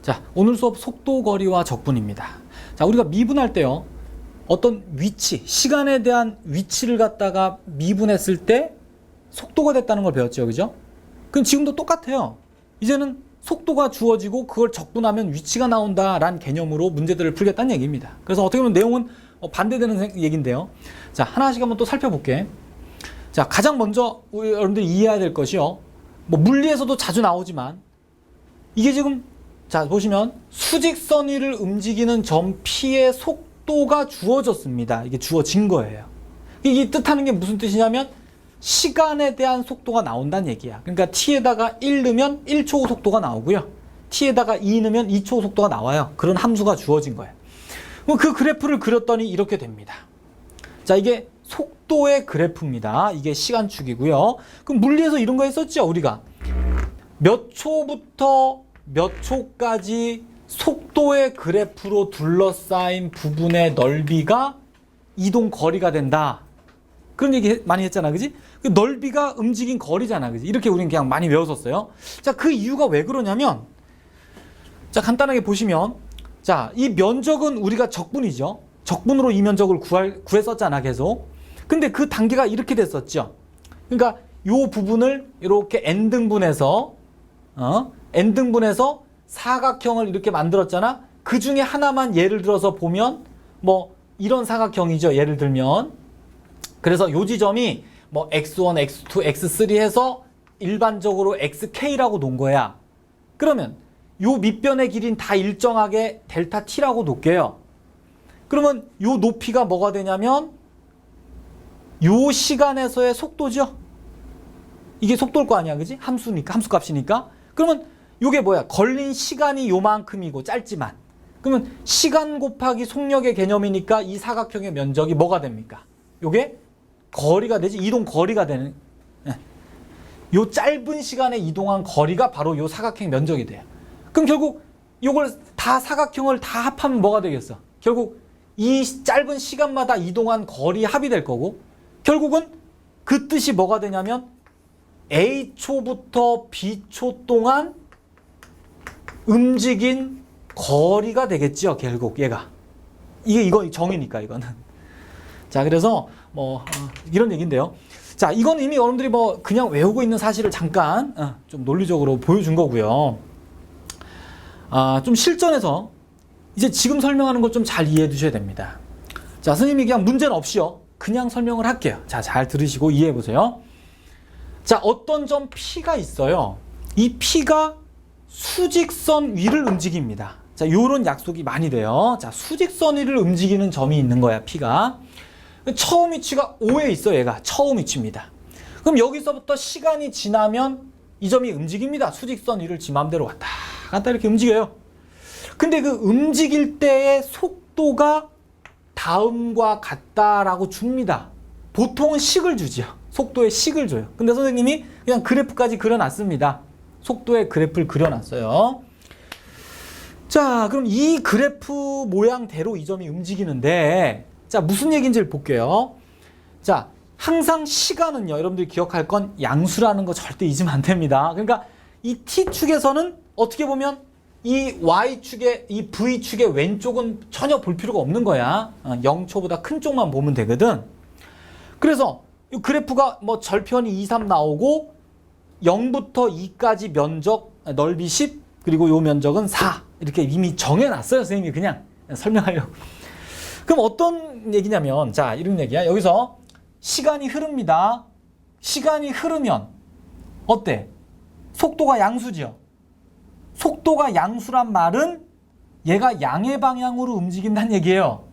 자, 오늘 수업 속도, 거리와 적분입니다. 자, 우리가 미분할 때요, 어떤 위치, 시간에 대한 위치를 갖다가 미분했을 때 속도가 됐다는 걸 배웠죠, 그죠? 그럼 지금도 똑같아요. 이제는 속도가 주어지고 그걸 적분하면 위치가 나온다라는 개념으로 문제들을 풀겠다는 얘기입니다. 그래서 어떻게 보면 내용은 반대되는 얘기인데요. 자, 하나씩 한번 또 살펴볼게. 자, 가장 먼저 여러분들이 이해해야 될 것이요, 뭐 물리에서도 자주 나오지만 이게 지금, 자, 보시면 수직선 위를 움직이는 점 P의 속도가 주어졌습니다. 이게 주어진 거예요. 이게 뜻하는 게 무슨 뜻이냐면 시간에 대한 속도가 나온다는 얘기야. 그러니까 T에다가 1 넣으면 1초 속도가 나오고요, T에다가 2 넣으면 2초 속도가 나와요. 그런 함수가 주어진 거예요. 그 그래프를 그렸더니 이렇게 됩니다. 자, 이게 속도의 그래프입니다. 이게 시간축이고요. 그럼 물리에서 이런 거 했었죠, 우리가. 몇 초부터 몇 초까지 속도의 그래프로 둘러싸인 부분의 넓이가 이동 거리가 된다. 그런 얘기 많이 했잖아, 그지? 그 넓이가 움직인 거리잖아, 그지? 이렇게 우리는 그냥 많이 외웠었어요. 자, 그 이유가 왜 그러냐면, 자, 간단하게 보시면, 자, 이 면적은 우리가 적분이죠. 적분으로 이 면적을 구했었잖아, 계속. 근데 그 단계가 이렇게 됐었죠. 그러니까 요 부분을 이렇게 n등분해서 n등분해서 사각형을 이렇게 만들었잖아. 그 중에 하나만 예를 들어서 보면 뭐 이런 사각형이죠, 예를 들면. 그래서 요 지점이 뭐 x1, x2, x3 해서 일반적으로 xk라고 놓은 거야. 그러면 요 밑변의 길이는 다 일정하게 델타 t라고 놓을게요. 그러면 요 높이가 뭐가 되냐면 요 시간에서의 속도죠. 이게 속도일 거 아니야, 그지? 함수니까, 함수값이니까. 그러면 요게 뭐야? 걸린 시간이 요만큼이고 짧지만, 그러면 시간 곱하기 속력의 개념이니까 이 사각형의 면적이 뭐가 됩니까? 요게 거리가 되지, 이동 거리가 되는, 요 짧은 시간에 이동한 거리가 바로 요 사각형 면적이 돼요. 그럼 결국 요걸 다 사각형을 다 합하면 뭐가 되겠어? 결국 이 짧은 시간마다 이동한 거리 합이 될 거고, 결국은 그 뜻이 뭐가 되냐면 A초부터 B초 동안 움직인 거리가 되겠죠, 결국 얘가. 이거 정의니까, 이거는. 자, 그래서 뭐 이런 얘기인데요. 자, 이건 이미 여러분들이 뭐 그냥 외우고 있는 사실을 잠깐 좀 논리적으로 보여준 거고요. 좀 실전에서 이제 지금 설명하는 걸 좀 잘 이해해 두셔야 됩니다. 자, 선생님이 그냥 문제는 없이요, 그냥 설명을 할게요. 자, 잘 들으시고 이해해 보세요. 자, 어떤 점 P가 있어요. 이 P가 수직선 위를 움직입니다. 자, 요런 약속이 많이 돼요. 자, 수직선 위를 움직이는 점이 있는 거야, P가. 처음 위치가 O에 있어, 얘가. 처음 위치입니다. 그럼 여기서부터 시간이 지나면 이 점이 움직입니다. 수직선 위를 지 맘대로 왔다 갔다 이렇게 움직여요. 근데 그 움직일 때의 속도가 다음과 같다라고 줍니다. 보통은 식을 주죠. 속도의 식을 줘요. 근데 선생님이 그냥 그래프까지 그려놨습니다. 속도의 그래프를 그려놨어요. 자, 그럼 이 그래프 모양대로 이 점이 움직이는데, 자, 무슨 얘기인지를 볼게요. 자, 항상 시간은요, 여러분들이 기억할 건 양수라는 거 절대 잊으면 안 됩니다. 그러니까 이 T축에서는 어떻게 보면 이 Y축의, 이 V축의 왼쪽은 전혀 볼 필요가 없는 거야. 0초보다 큰 쪽만 보면 되거든. 그래서 이 그래프가 뭐 절편이 2, 3 나오고 0부터 2까지 면적, 넓이 10, 그리고 요 면적은 4. 이렇게 이미 정해놨어요, 선생님이 그냥 설명하려고. 그럼 어떤 얘기냐면, 자, 이런 얘기야. 여기서 시간이 흐릅니다. 시간이 흐르면 어때? 속도가 양수죠. 속도가 양수란 말은 얘가 양의 방향으로 움직인다는 얘기예요.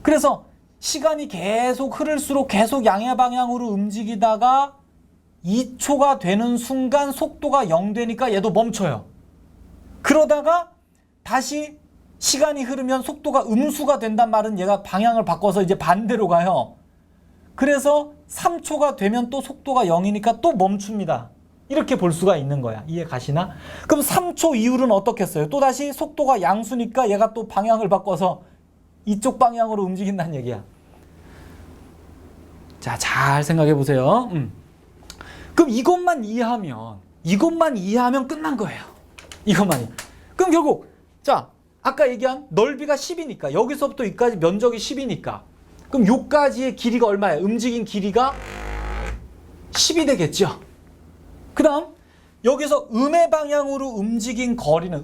그래서 시간이 계속 흐를수록 계속 양의 방향으로 움직이다가 2초가 되는 순간 속도가 0 되니까 얘도 멈춰요. 그러다가 다시 시간이 흐르면 속도가 음수가 된단 말은 얘가 방향을 바꿔서 이제 반대로 가요. 그래서 3초가 되면 또 속도가 0이니까 또 멈춥니다. 이렇게 볼 수가 있는 거야. 이해 가시나? 그럼 3초 이후로는 어떻겠어요? 또 다시 속도가 양수니까 얘가 또 방향을 바꿔서 이쪽 방향으로 움직인다는 얘기야. 자, 잘 생각해 보세요. 그럼 이것만 이해하면 끝난 거예요. 이것만이. 그럼 결국 자 아까 얘기한 넓이가 10이니까 여기서부터 여기까지 면적이 10이니까 그럼 요까지의 길이가 얼마예요? 움직인 길이가 10이 되겠죠. 그 다음 여기서 음의 방향으로 움직인 거리는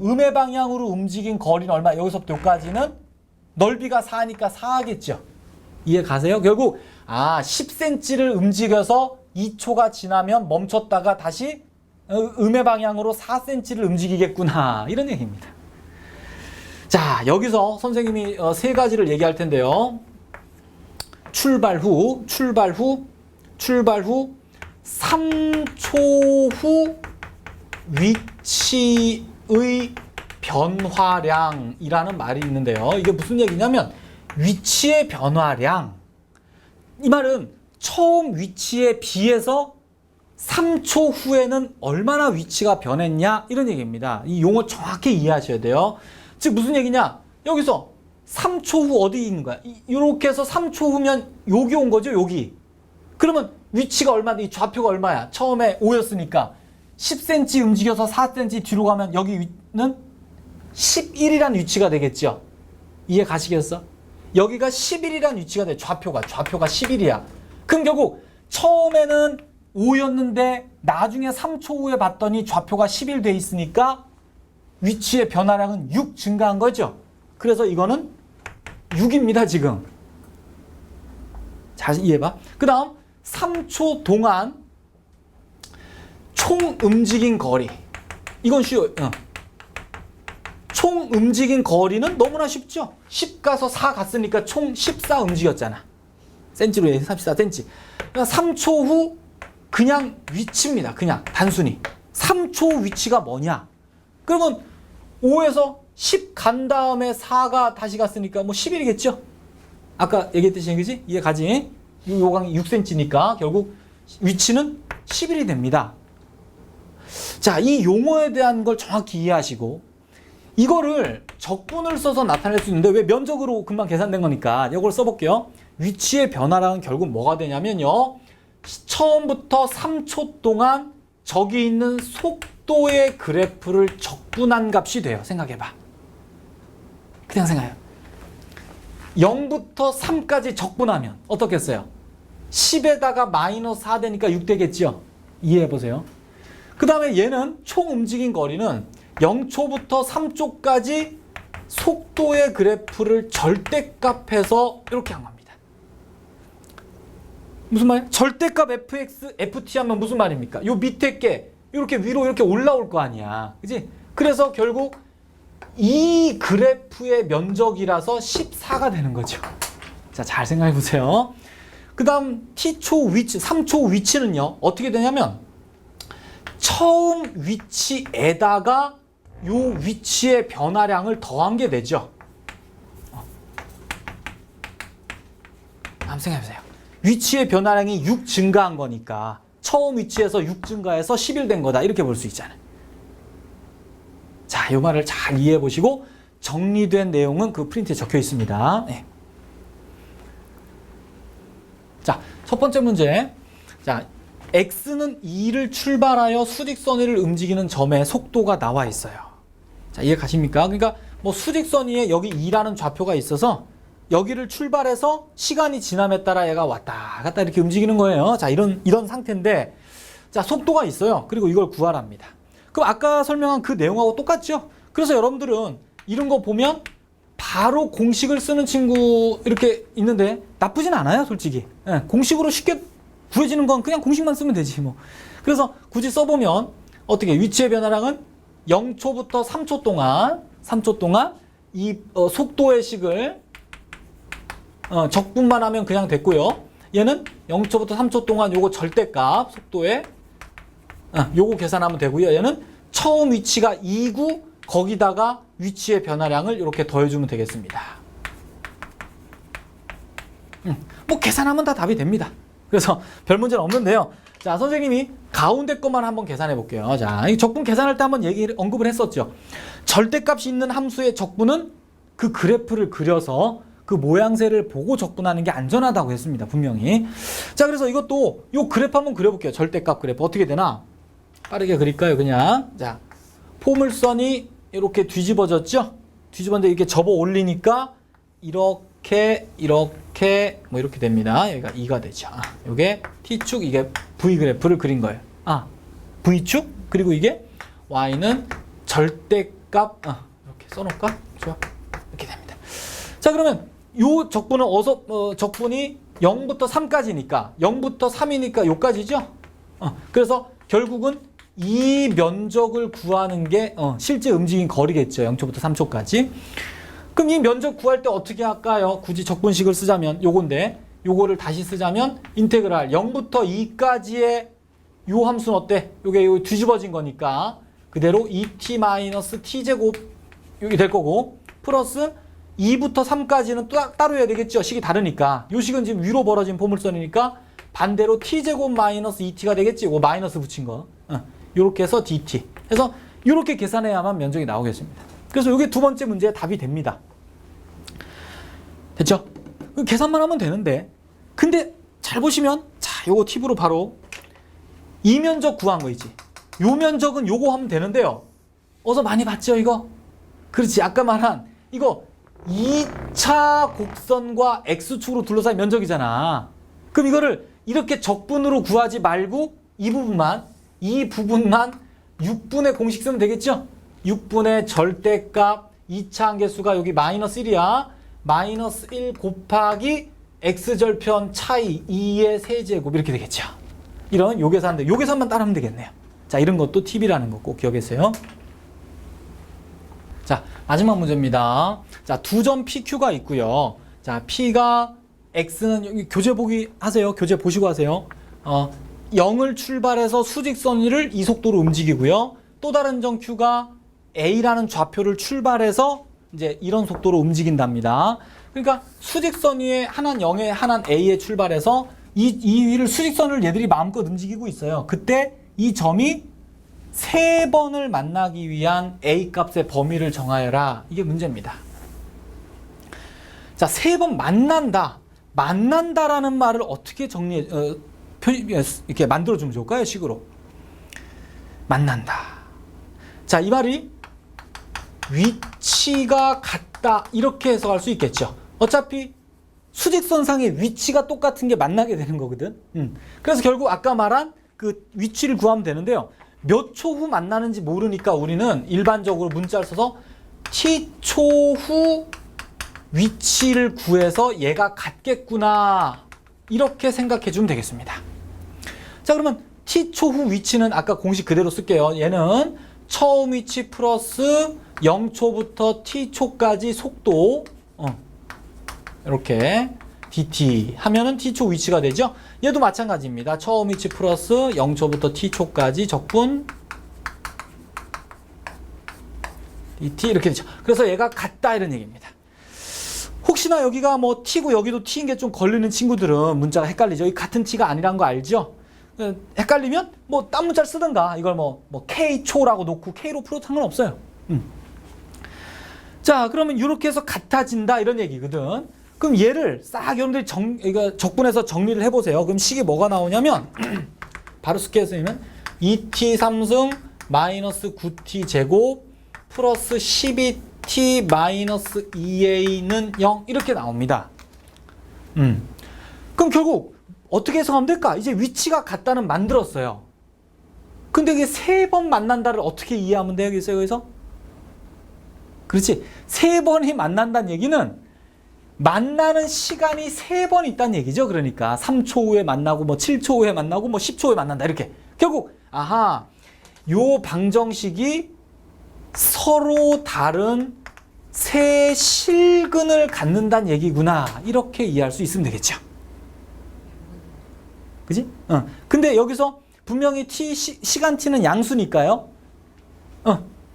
얼마? 여기서부터 여기까지는 넓이가 4니까 4겠죠. 이해 가세요? 결국 10cm를 움직여서 2초가 지나면 멈췄다가 다시 음의 방향으로 4cm를 움직이겠구나. 이런 얘기입니다. 자, 여기서 선생님이 세 가지를 얘기할 텐데요. 출발 후 3초 후 위치의 변화량이라는 말이 있는데요. 이게 무슨 얘기냐면 위치의 변화량. 이 말은 처음 위치에 비해서 3초 후에는 얼마나 위치가 변했냐 이런 얘기입니다. 이 용어 정확히 이해하셔야 돼요. 즉 무슨 얘기냐? 여기서 3초 후 어디 있는 거야? 이렇게 해서 3초 후면 여기 온 거죠, 여기. 그러면 위치가 얼마인데 이 좌표가 얼마야? 처음에 5였으니까 10cm 움직여서 4cm 뒤로 가면 여기는 11이라는 위치가 되겠죠. 이해 가시겠어? 여기가 11이라는 위치가 돼. 좌표가 11이야. 그럼 결국 처음에는 5였는데 나중에 3초 후에 봤더니 좌표가 11 돼 있으니까 위치의 변화량은 6 증가한 거죠. 그래서 이거는 6입니다, 지금. 잘 이해해봐. 그 다음 3초 동안 총 움직인 거리. 이건 쉬워요. 총 움직인 거리는 너무나 쉽죠. 10 가서 4 갔으니까 총 14 움직였잖아. 센치로 해서 34cm. 그러니까 3초 후 그냥 위치입니다. 그냥 단순히. 3초 위치가 뭐냐? 그러면 5에서 10 간 다음에 4가 다시 갔으니까 뭐 11이겠죠? 아까 얘기했듯이 그지? 이해 가지? 요강이 6cm니까 결국 위치는 11이 됩니다. 자, 이 용어에 대한 걸 정확히 이해하시고 이거를 적분을 써서 나타낼 수 있는데 왜 면적으로 금방 계산된 거니까 이걸 써볼게요. 위치의 변화량은 결국 뭐가 되냐면요. 처음부터 3초 동안 저기 있는 속도의 그래프를 적분한 값이 돼요. 생각해봐. 그냥 생각해요. 0부터 3까지 적분하면 어떻겠어요? 10에다가 마이너스 4 되니까 6 되겠죠? 이해해보세요. 그 다음에 얘는 총 움직인 거리는 0초부터 3초까지 속도의 그래프를 절대값해서 이렇게 한 겁니다. 무슨 말이야? 절대값 fx, ft 하면 무슨 말입니까? 요 밑에 게 이렇게 위로 이렇게 올라올 거 아니야. 그지? 그래서 결국 이 그래프의 면적이라서 14가 되는 거죠. 자, 잘 생각해 보세요. 그 다음 t초 위치, 3초 위치는요. 어떻게 되냐면 처음 위치에다가 요 위치의 변화량을 더한 게 되죠. 한번 생각해 보세요. 위치의 변화량이 6 증가한 거니까 처음 위치에서 6 증가해서 11 된 거다. 이렇게 볼 수 있잖아요. 자, 이 말을 잘 이해해 보시고 정리된 내용은 그 프린트에 적혀 있습니다. 네. 자, 첫 번째 문제. 자, x는 2를 출발하여 수직선 위를 움직이는 점의 속도가 나와 있어요. 자, 이해 가십니까? 그러니까 뭐 수직선 위에 여기 2라는 좌표가 있어서 여기를 출발해서 시간이 지남에 따라 얘가 왔다 갔다 이렇게 움직이는 거예요. 자, 이런 상태인데 자, 속도가 있어요. 그리고 이걸 구하랍니다. 그럼 아까 설명한 그 내용하고 똑같죠? 그래서 여러분들은 이런 거 보면 바로 공식을 쓰는 친구 이렇게 있는데 나쁘진 않아요, 솔직히. 예, 공식으로 쉽게 구해지는 건 그냥 공식만 쓰면 되지 뭐. 그래서 굳이 써보면 어떻게 위치의 변화량은 0초부터 3초 동안 이 속도의 식을 적분만 하면 그냥 됐고요. 얘는 0초부터 3초 동안 요거 절대값 속도의 요거 계산하면 되고요. 얘는 처음 위치가 2구 거기다가 위치의 변화량을 이렇게 더해주면 되겠습니다. 뭐 계산하면 다 답이 됩니다. 그래서 별 문제는 없는데요. 자, 선생님이 가운데 것만 한번 계산해 볼게요. 자, 이 적분 계산할 때 한번 언급을 했었죠. 절대값이 있는 함수의 적분은 그 그래프를 그려서 그 모양새를 보고 적분하는 게 안전하다고 했습니다. 분명히. 자, 그래서 이것도 요 그래프 한번 그려볼게요. 절대값 그래프 어떻게 되나? 빠르게 그릴까요? 그냥. 자, 포물선이 이렇게 뒤집어졌죠? 뒤집었는데 이렇게 접어 올리니까 이렇게 뭐 이렇게 됩니다. 여기가 2가 되죠. 이게 T축, 이게 V 그래프를 그린 거예요. V축, 그리고 이게 Y는 절대값, 이렇게 써놓을까? 좋아. 이렇게 됩니다. 자, 그러면 요 적분은 적분이 0부터 3까지니까 0부터 3이니까 요까지죠? 그래서 결국은 이 면적을 구하는 게 실제 움직인 거리겠죠. 0초부터 3초까지. 그럼 이 면적 구할 때 어떻게 할까요? 굳이 적분식을 쓰자면 요건데, 요거를 다시 쓰자면 인테그랄 0부터 2까지의 요 함수는 어때? 요게 요 뒤집어진 거니까 그대로 2t-t제곱 여기 될 거고, 플러스 2부터 3까지는 또 따로 해야 되겠죠. 식이 다르니까. 요 식은 지금 위로 벌어진 포물선이니까 반대로 t제곱 마이너스 2t가 되겠지. 이거 마이너스 붙인 거. 요렇게 해서 dt. 그래서 요렇게 계산해야만 면적이 나오겠습니다. 그래서 요게 두 번째 문제의 답이 됩니다. 됐죠? 계산만 하면 되는데, 근데 잘 보시면, 자, 요거 팁으로 바로 이 면적 구한 거 있지. 요 면적은 요거 하면 되는데요. 어서 많이 봤죠, 이거? 그렇지. 아까 말한 이거 2차 곡선과 x축으로 둘러싸인 면적이잖아. 그럼 이거를 이렇게 적분으로 구하지 말고 이 부분만 6분의 공식 쓰면 되겠죠? 6분의 절대값 2차 한계수가 여기 마이너스 1이야. 마이너스 1 곱하기 x절편 차이 2의 세제곱 이렇게 되겠죠. 이런 요 계산인데 요 계산만 따라하면 되겠네요. 자, 이런 것도 팁이라는 거 꼭 기억하세요. 자, 마지막 문제입니다. 자, 두 점 PQ가 있고요. 자, P가 X는 여기 교재 보기 하세요. 교재 보시고 하세요. 0을 출발해서 수직선을 이 속도로 움직이고요. 또 다른 점 Q가 A라는 좌표를 출발해서 이제 이런 속도로 움직인답니다. 그러니까 수직선 위에 하나는 0에 하나는 A에 출발해서 이 위를 수직선을 얘들이 마음껏 움직이고 있어요. 그때 이 점이 세 번을 만나기 위한 A 값의 범위를 정하여라. 이게 문제입니다. 자, 세 번 만난다라는 말을 어떻게 이렇게 만들어주면 좋을까요? 식으로. 만난다. 자, 이 말이 위치가 같다. 이렇게 해석할 수 있겠죠. 어차피 수직선상의 위치가 똑같은 게 만나게 되는 거거든. 그래서 결국 아까 말한 그 위치를 구하면 되는데요. 몇 초 후 만나는지 모르니까 우리는 일반적으로 문자를 써서 t초 후 위치를 구해서 얘가 같겠구나. 이렇게 생각해 주면 되겠습니다. 자, 그러면 t초 후 위치는 아까 공식 그대로 쓸게요. 얘는 처음 위치 플러스 0초부터 t초까지 속도 이렇게 dt 하면은 t초 위치가 되죠. 얘도 마찬가지입니다. 처음 위치 플러스 0초부터 t초까지 적분 dt 이렇게 되죠. 그래서 얘가 같다 이런 얘기입니다. 혹시나 여기가 뭐 t고 여기도 t인 게 좀 걸리는 친구들은 문자가 헷갈리죠. 이 같은 t가 아니란 거 알죠? 헷갈리면 뭐 딴 문자를 쓰든가 이걸 뭐 k초라고 놓고 k로 풀어도 상관없어요. 자, 그러면 이렇게 해서 같아진다 이런 얘기거든. 그럼 얘를 싹 여러분들이 적분해서 정리를 해보세요. 그럼 식이 뭐가 나오냐면 바로 쉽게 쓰면 2t 3승 마이너스 9t 제곱 플러스 12t 마이너스 2a는 0 이렇게 나옵니다. 그럼 결국 어떻게 해석하면 될까? 이제 위치가 같다는 만들었어요. 근데 이게 세 번 만난다를 어떻게 이해하면 돼요? 여기서? 그렇지. 세 번이 만난다는 얘기는 만나는 시간이 세 번 있다는 얘기죠. 그러니까 3초 후에 만나고 뭐 7초 후에 만나고 뭐 10초 후에 만난다 이렇게. 결국 요 방정식이 서로 다른 세 실근을 갖는다는 얘기구나. 이렇게 이해할 수 있으면 되겠죠. 그지? 근데 여기서 분명히 시간 t는 양수니까요.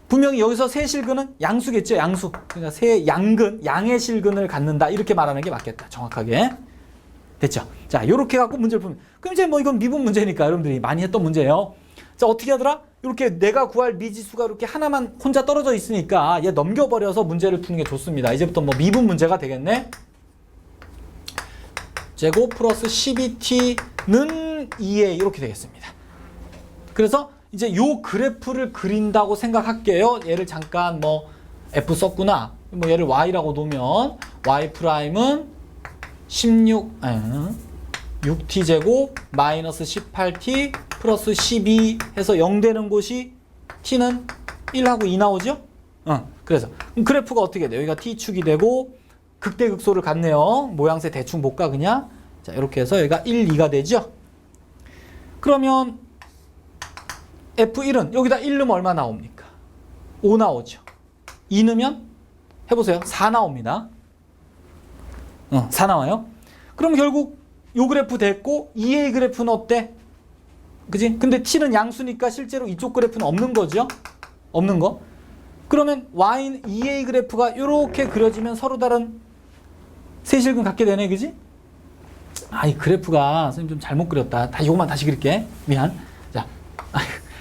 분명히 여기서 세 실근은 양수겠죠. 양수. 그러니까 세 양의 실근을 갖는다. 이렇게 말하는 게 맞겠다. 정확하게. 됐죠? 자, 요렇게 갖고 문제를 풀면. 그럼 이제 뭐 이건 미분 문제니까 여러분들이 많이 했던 문제예요. 자, 어떻게 하더라? 이렇게 내가 구할 미지수가 이렇게 하나만 혼자 떨어져 있으니까 얘 넘겨버려서 문제를 푸는 게 좋습니다. 이제부터 뭐 미분 문제가 되겠네. 제곱 플러스 12t는 2a 이렇게 되겠습니다. 그래서 이제 요 그래프를 그린다고 생각할게요. 얘를 잠깐 뭐 F 썼구나. 뭐 얘를 Y라고 놓으면 Y 프라임은 6T제곱 마이너스 18T 플러스 12 해서 0 되는 곳이 T는 1하고 2 나오죠? 그래서 그럼 그래프가 어떻게 돼요? 여기가 T축이 되고 극대극소를 갖네요. 모양새 대충 볼까 그냥? 자, 이렇게 해서 여기가 1, 2가 되죠? 그러면 F1은 여기다 1 넣으면 얼마 나옵니까? 5 나오죠. 2 넣으면 해보세요. 4 나옵니다. 4 나와요. 그럼 결국 요 그래프 됐고 2A 그래프는 어때? 그지? 근데 T는 양수니까 실제로 이쪽 그래프는 없는 거죠? 없는 거. 그러면 Y, 2A 그래프가 이렇게 그려지면 서로 다른 세실근 갖게 되네, 그지? 이 그래프가 선생님 좀 잘못 그렸다. 요것만 다시 그릴게. 미안. 자,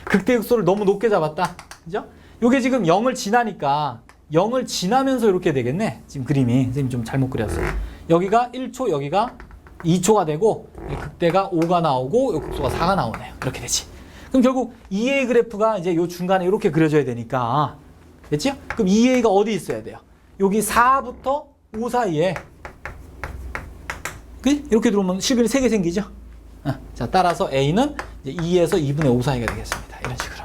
극대극소를 너무 높게 잡았다. 그죠? 요게 지금 0을 지나니까 0을 지나면서 이렇게 되겠네. 지금 그림이. 선생님 좀 잘못 그렸어요. 여기가 1초, 여기가 2초가 되고 극대가 5가 나오고 요 극소가 4가 나오네요. 이렇게 되지. 그럼 결국 2A 그래프가 이제 요 중간에 이렇게 그려져야 되니까 됐죠? 그럼 2A가 어디 있어야 돼요? 여기 4부터 5 사이에 이렇게 들어오면 실근이 3개 생기죠? 자, 따라서 A는 이제 2에서 2분의 5 사이가 되겠습니다. 이런 식으로.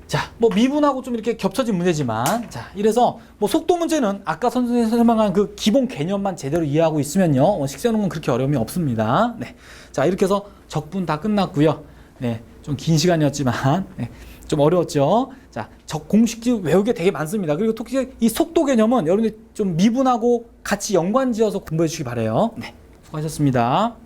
자, 뭐 미분하고 좀 이렇게 겹쳐진 문제지만, 자, 이래서 뭐 속도 문제는 아까 선생님이 설명한 그 기본 개념만 제대로 이해하고 있으면요, 식세우는 건 그렇게 어려움이 없습니다. 네, 자, 이렇게 해서 적분 다 끝났고요. 네, 좀 긴 시간이었지만, 네, 좀 어려웠죠. 자, 공식지 외우기 되게 많습니다. 그리고 특히 이 속도 개념은 여러분들 좀 미분하고 같이 연관지어서 공부해 주시기 바래요. 네, 수고하셨습니다.